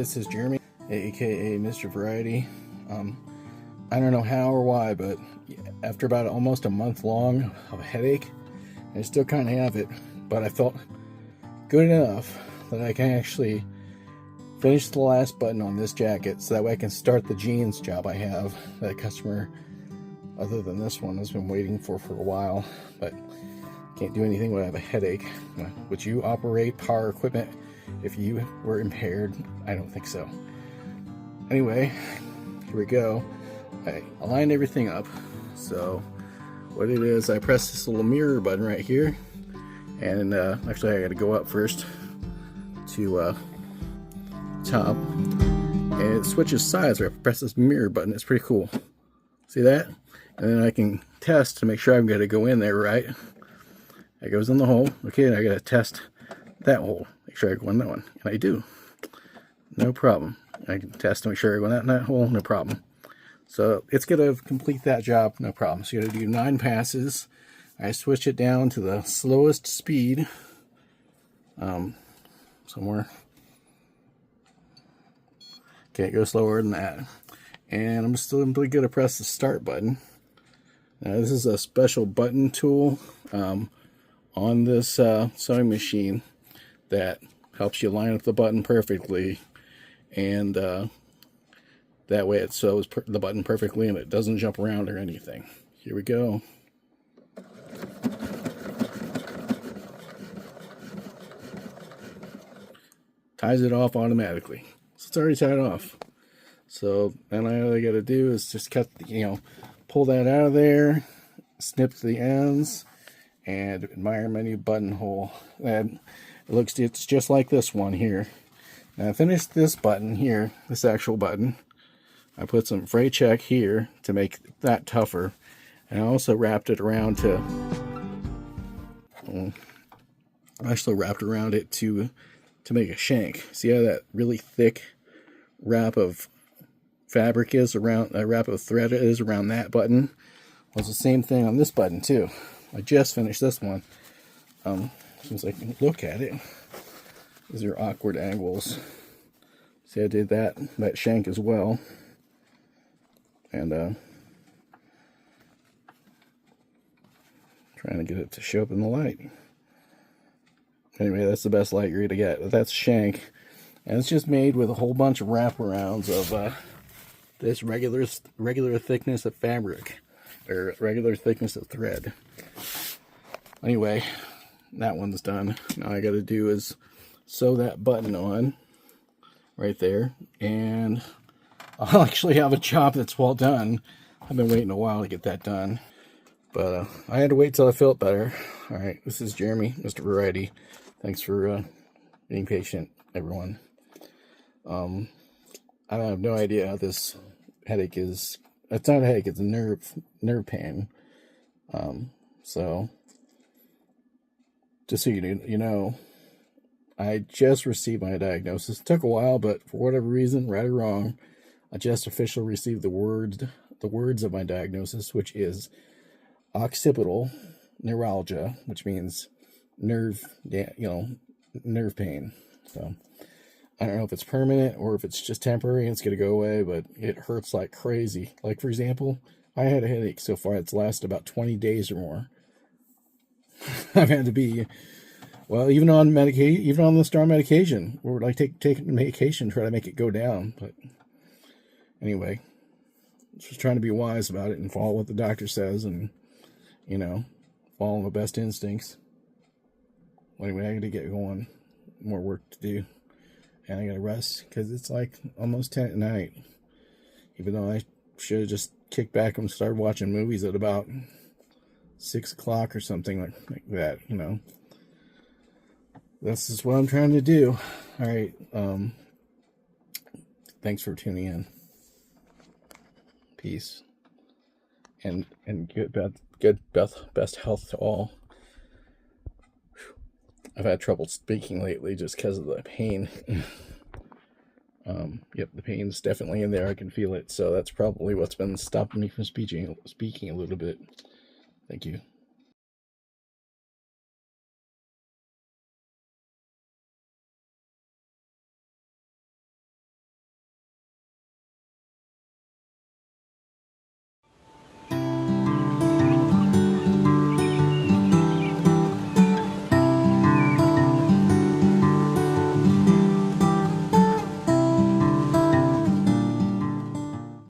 this is Jeremy, aka Mr. Variety. I don't know how or why, but after about almost a month long of a headache, I still kind of have it, but I felt good enough that I can actually finish the last button on this jacket so that way I can start the jeans job I have that a customer other than this one has been waiting for a while, but can't do anything when I have a headache. Would you operate power equipment if you were impaired? I don't think so. Anyway, here we go. I aligned everything up. So what it is, I press this little mirror button right here, and actually I got to go up first to top, and it switches sides where I press this mirror button. It's pretty cool. See that? And then I can test to make sure I'm going to go in there right. It goes in the hole. Okay, and I got to test that hole. Make sure I go in that one. And I do. No problem. I can test to make sure I go in that hole. No problem. So it's going to complete that job. No problem. So you got to do 9 passes. I switch it down to the slowest speed. Somewhere. Can't go slower than that. And I'm still simply going to press the start button. Now this is a special button tool on this sewing machine that helps you line up the button perfectly, and that way it sews the button perfectly and it doesn't jump around or anything. Here we go. Ties it off automatically. So it's already tied off. So then all I got to do is just cut, pull that out of there, snip the ends, and admire my new buttonhole. And it's just like this one here. Now I finished this button here, this actual button. I put some fray check here to make that tougher, and I also wrapped it around to. I actually wrapped around it to make a shank. See how that really thick wrap of fabric is around, a wrap of thread is around that button? Well, it's the same thing on this button too. I just finished this one. Since I can look at it, these are awkward angles. See, I did that shank as well, and trying to get it to show up in the light. Anyway, that's the best light you're gonna get. That's shank, and it's just made with a whole bunch of wraparounds of this regular thickness of fabric, or regular thickness of thread. Anyway, that one's done. Now I got to do is sew that button on right there, and I'll actually have a job that's well done. I've been waiting a while to get that done, but I had to wait till I felt better. All right, this is Jeremy, Mr. Variety. Thanks for being patient, everyone. I have no idea how this headache is. It's not a headache, it's a nerve pain. So just so you know, I just received my diagnosis. It took a while, but for whatever reason, right or wrong, I just officially received the words of my diagnosis, which is occipital neuralgia, which means nerve pain. So I don't know if it's permanent or if it's just temporary and it's going to go away, but it hurts like crazy. Like, for example, I had a headache so far. It's lasted about 20 days or more. I've had to be, well, even on the strong medication, or like taking medication, try to make it go down. But anyway, just trying to be wise about it and follow what the doctor says, and, follow my best instincts. Anyway, I got to get going. More work to do. And I gotta rest because it's like almost 10 at night. Even though I should have just kicked back and started watching movies at about 6 o'clock or something like that, This is what I'm trying to do. All right. Thanks for tuning in. Peace. And good best health to all. I've had trouble speaking lately just because of the pain. Yep, the pain's definitely in there. I can feel it. So that's probably what's been stopping me from speaking a little bit. Thank you.